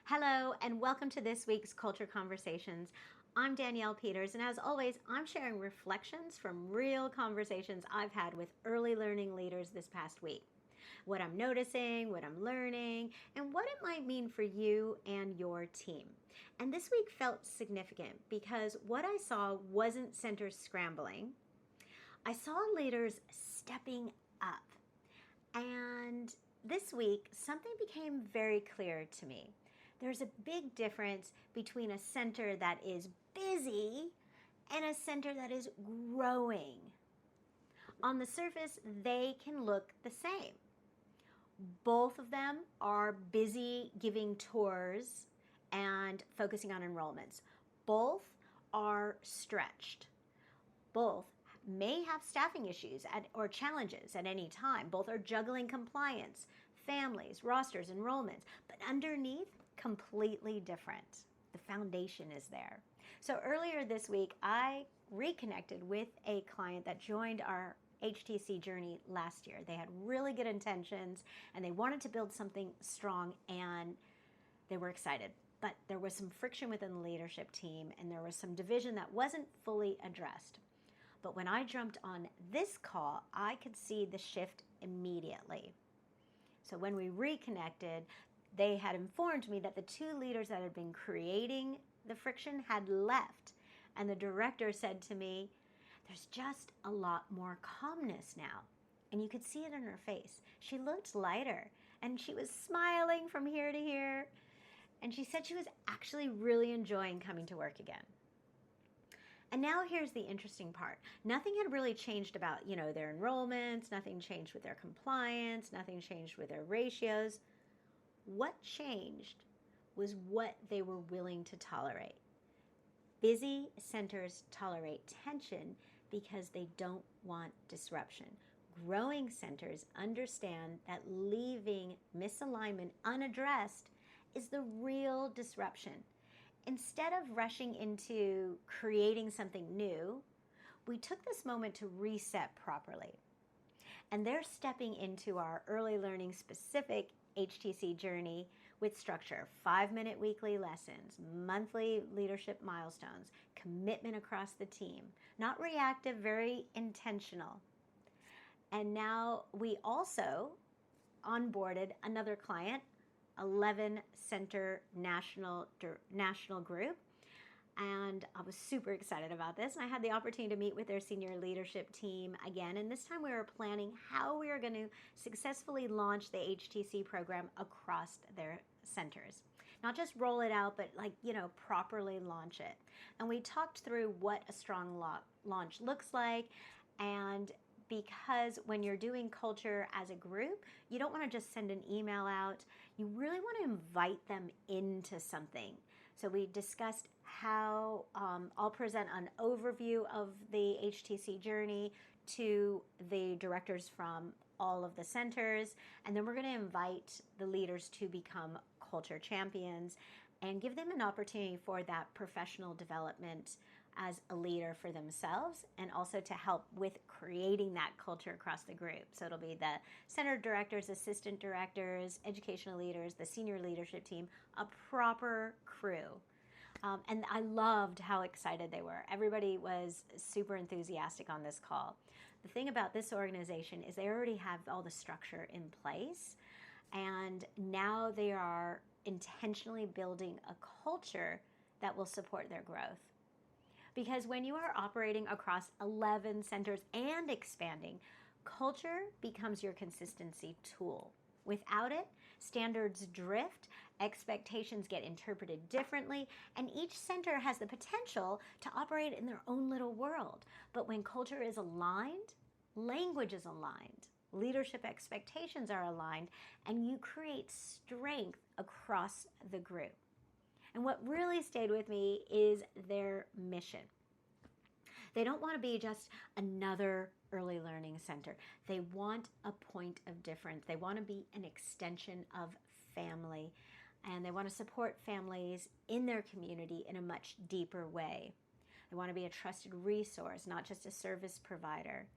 Hello, and welcome to this week's Culture Conversations. I'm Danielle Peters, and as always, I'm sharing reflections from real conversations I've had with early learning leaders this past week. What I'm noticing, what I'm learning, and what it might mean for you and your team. And this week felt significant because what I saw wasn't centers scrambling. I saw leaders stepping up. And this week, something became very clear to me. There's a big difference between a center that is busy and a center that is growing. On the surface, they can look the same. Both of them are busy giving tours and focusing on enrollments. Both are stretched. Both may have staffing issues or challenges at any time. Both are juggling compliance, families, rosters, enrollments, but underneath, completely different. The foundation is there. So earlier this week, I reconnected with a client that joined our HTC journey last year. They had really good intentions and they wanted to build something strong and they were excited. But there was some friction within the leadership team and there was some division that wasn't fully addressed. But when I jumped on this call, I could see the shift immediately. So when we reconnected, they had informed me that the two leaders that had been creating the friction had left. And the director said to me, there's just a lot more calmness now. And you could see it in her face. She looked lighter and she was smiling from here to here. And she said she was actually really enjoying coming to work again. And now here's the interesting part. Nothing had really changed about, their enrollments, nothing changed with their compliance, nothing changed with their ratios. What changed was what they were willing to tolerate. Busy centers tolerate tension because they don't want disruption. Growing centers understand that leaving misalignment unaddressed is the real disruption. Instead of rushing into creating something new, we took this moment to reset properly. And they're stepping into our early learning specific HTC journey with structure, 5-minute weekly lessons, monthly leadership milestones, commitment across the team, not reactive, very intentional. And now we also onboarded another client, 11 center national group. And I was super excited about this. And I had the opportunity to meet with their senior leadership team again. And this time we were planning how we were going to successfully launch the HTC program across their centers. Not just roll it out, but properly launch it. And we talked through what a strong launch looks like. And because when you're doing culture as a group, you don't want to just send an email out. You really want to invite them into something. So we discussed how I'll present an overview of the HTC journey to the directors from all of the centers. And then we're going to invite the leaders to become culture champions and give them an opportunity for that professional development as a leader for themselves and also to help with creating that culture across the group. So it'll be the center directors, assistant directors, educational leaders, the senior leadership team, a proper crew. And I loved how excited they were. Everybody was super enthusiastic on this call. The thing about this organization is they already have all the structure in place, and now they are intentionally building a culture that will support their growth. Because when you are operating across 11 centers and expanding, culture becomes your consistency tool. Without it, standards drift, expectations get interpreted differently, and each center has the potential to operate in their own little world. But when culture is aligned, language is aligned, leadership expectations are aligned, and you create strength across the group. And what really stayed with me is their mission. They don't want to be just another early learning center. They want a point of difference. They want to be an extension of family, and they want to support families in their community in a much deeper way. They want to be a trusted resource, not just a service provider.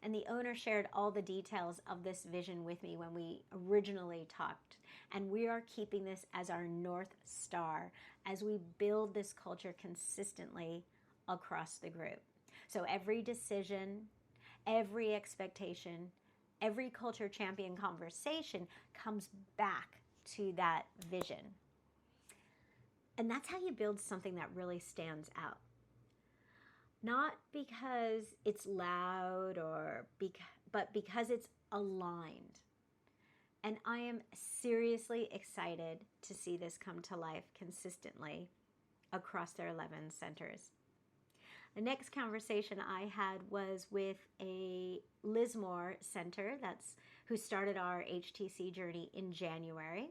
And the owner shared all the details of this vision with me when we originally talked. And we are keeping this as our North Star as we build this culture consistently across the group. So every decision, every expectation, every culture champion conversation comes back to that vision. And that's how you build something that really stands out. Not because it's loud but because it's aligned. And I am seriously excited to see this come to life consistently across their 11 centers. The next conversation I had was with a Lismore center who started our HTC journey in January.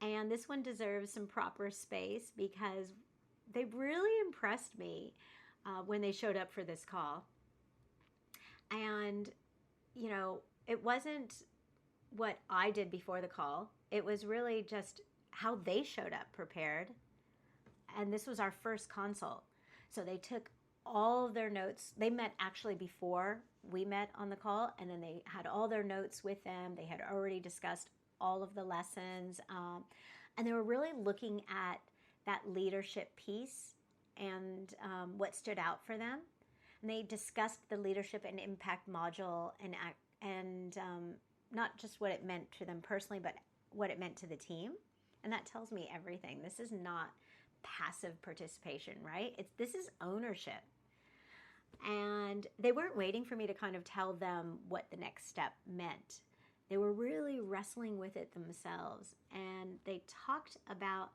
And this one deserves some proper space because they really impressed me when they showed up for this call. And, it wasn't what I did before the call. It was really just how they showed up prepared. And this was our first consult. So they took all of their notes. They met actually before we met on the call, and then they had all their notes with them. They had already discussed all of the lessons, and they were really looking at that leadership piece and what stood out for them. And they discussed the leadership and impact module and not just what it meant to them personally, but what it meant to the team. And that tells me everything. This is not passive participation, right? This is ownership. And they weren't waiting for me to kind of tell them what the next step meant. They were really wrestling with it themselves. And they talked about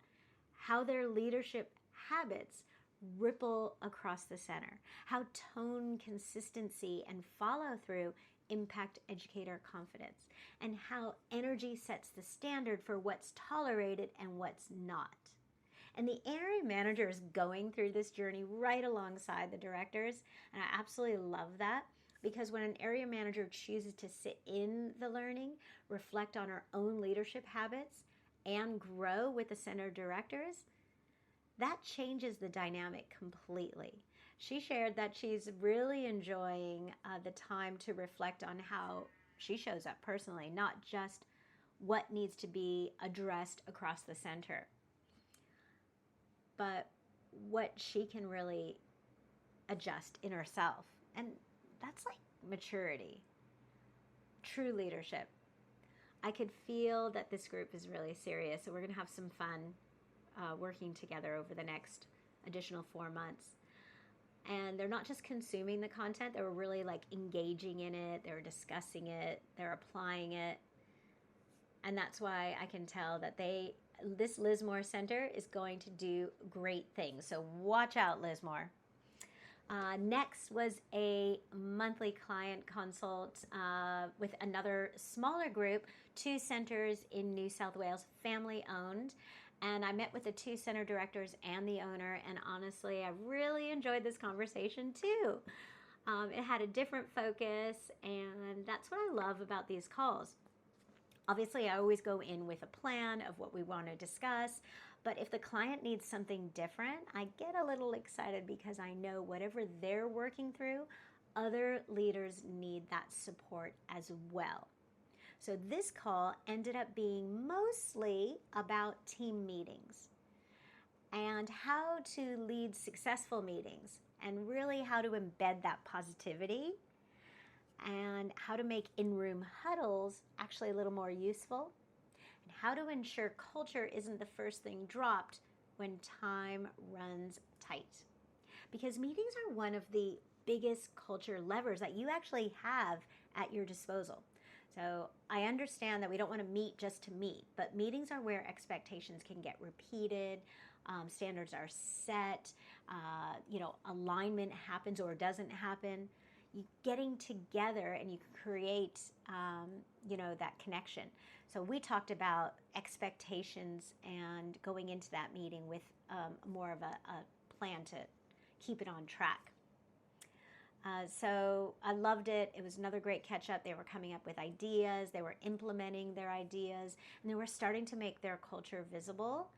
how their leadership habits ripple across the center, how tone consistency and follow through impact educator confidence, and how energy sets the standard for what's tolerated and what's not. And the area manager is going through this journey right alongside the directors, and I absolutely love that, because when an area manager chooses to sit in the learning, reflect on her own leadership habits, and grow with the center directors, that changes the dynamic completely. She shared that she's really enjoying the time to reflect on how she shows up personally, not just what needs to be addressed across the center, but what she can really adjust in herself. And that's like maturity, true leadership. I could feel that this group is really serious, so we're going to have some fun working together over the next additional 4 months. And they're not just consuming the content, they were really like engaging in it, they were discussing it, they're applying it. And that's why I can tell that this Lismore Center is going to do great things. So watch out, Lismore. Next was a monthly client consult with another smaller group, 2 centers in New South Wales, family owned. And I met with the 2 center directors and the owner, and honestly, I really enjoyed this conversation too. It had a different focus, and that's what I love about these calls. Obviously, I always go in with a plan of what we want to discuss, but if the client needs something different, I get a little excited because I know whatever they're working through, other leaders need that support as well. So this call ended up being mostly about team meetings and how to lead successful meetings, and really how to embed that positivity and how to make in-room huddles actually a little more useful, and how to ensure culture isn't the first thing dropped when time runs tight. Because meetings are one of the biggest culture levers that you actually have at your disposal. So I understand that we don't want to meet just to meet, but meetings are where expectations can get repeated, standards are set, alignment happens or doesn't happen. You getting together and you create, that connection. So we talked about expectations and going into that meeting with more of a plan to keep it on track. So I loved it. It was another great catch up. They were coming up with ideas. They were implementing their ideas, and they were starting to make their culture visible,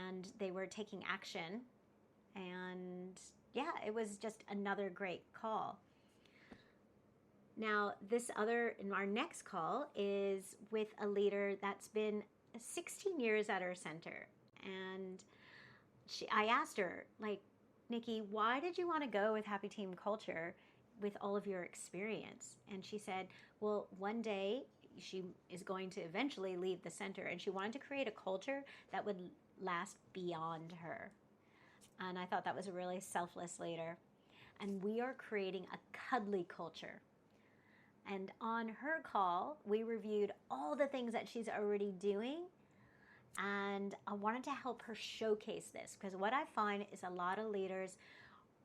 and they were taking action. And yeah, it was just another great call. Now, in our next call is with a leader that's been 16 years at our center. And I asked her, like, Nikki, why did you want to go with Happy Team Culture with all of your experience? And she said, well, one day she is going to eventually leave the center, and she wanted to create a culture that would last beyond her. And I thought that was a really selfless leader. And we are creating a cuddly culture. And on her call, we reviewed all the things that she's already doing. And I wanted to help her showcase this, because what I find is a lot of leaders,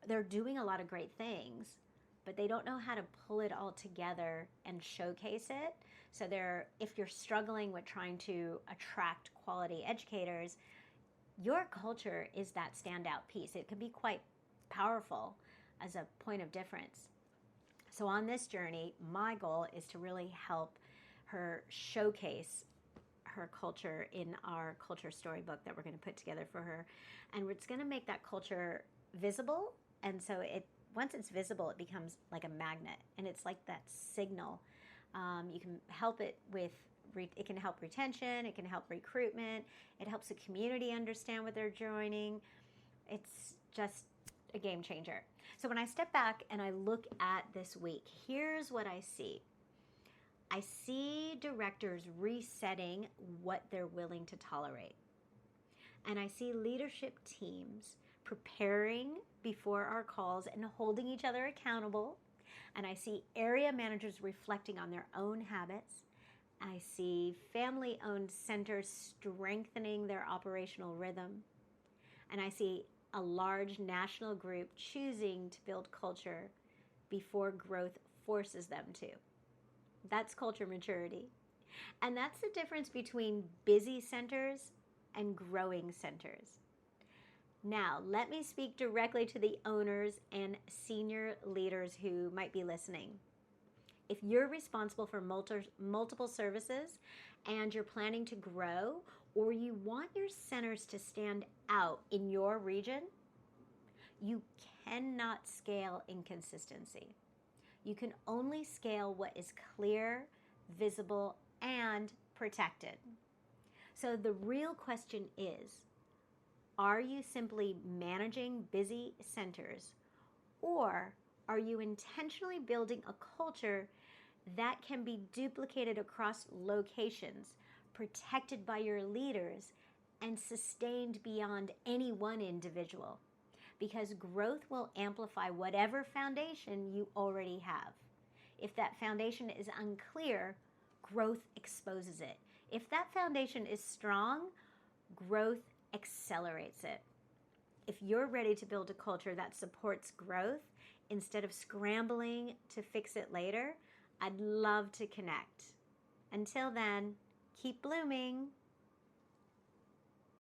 they're doing a lot of great things, but they don't know how to pull it all together and showcase it. So if you're struggling with trying to attract quality educators, your culture is that standout piece. It can be quite powerful as a point of difference. So on this journey, my goal is to really help her showcase her culture in our culture storybook that we're going to put together for her. And it's going to make that culture visible. And so once it's visible, it becomes like a magnet. And it's like that signal. You can help it with, it can help retention. It can help recruitment. It helps the community understand what they're joining. It's just a game changer. So when I step back and I look at this week, here's what I see. I see directors resetting what they're willing to tolerate. And I see leadership teams preparing before our calls and holding each other accountable. And I see area managers reflecting on their own habits. I see family-owned centers strengthening their operational rhythm. And I see a large national group choosing to build culture before growth forces them to. That's culture maturity. And that's the difference between busy centers and growing centers. Now, let me speak directly to the owners and senior leaders who might be listening. If you're responsible for multiple services and you're planning to grow, or you want your centers to stand out in your region, you cannot scale inconsistency. You can only scale what is clear, visible, and protected. So the real question is, are you simply managing busy centers, or are you intentionally building a culture that can be duplicated across locations, protected by your leaders, and sustained beyond any one individual? Because growth will amplify whatever foundation you already have. If that foundation is unclear, growth exposes it. If that foundation is strong, growth accelerates it. If you're ready to build a culture that supports growth instead of scrambling to fix it later, I'd love to connect. Until then, keep blooming.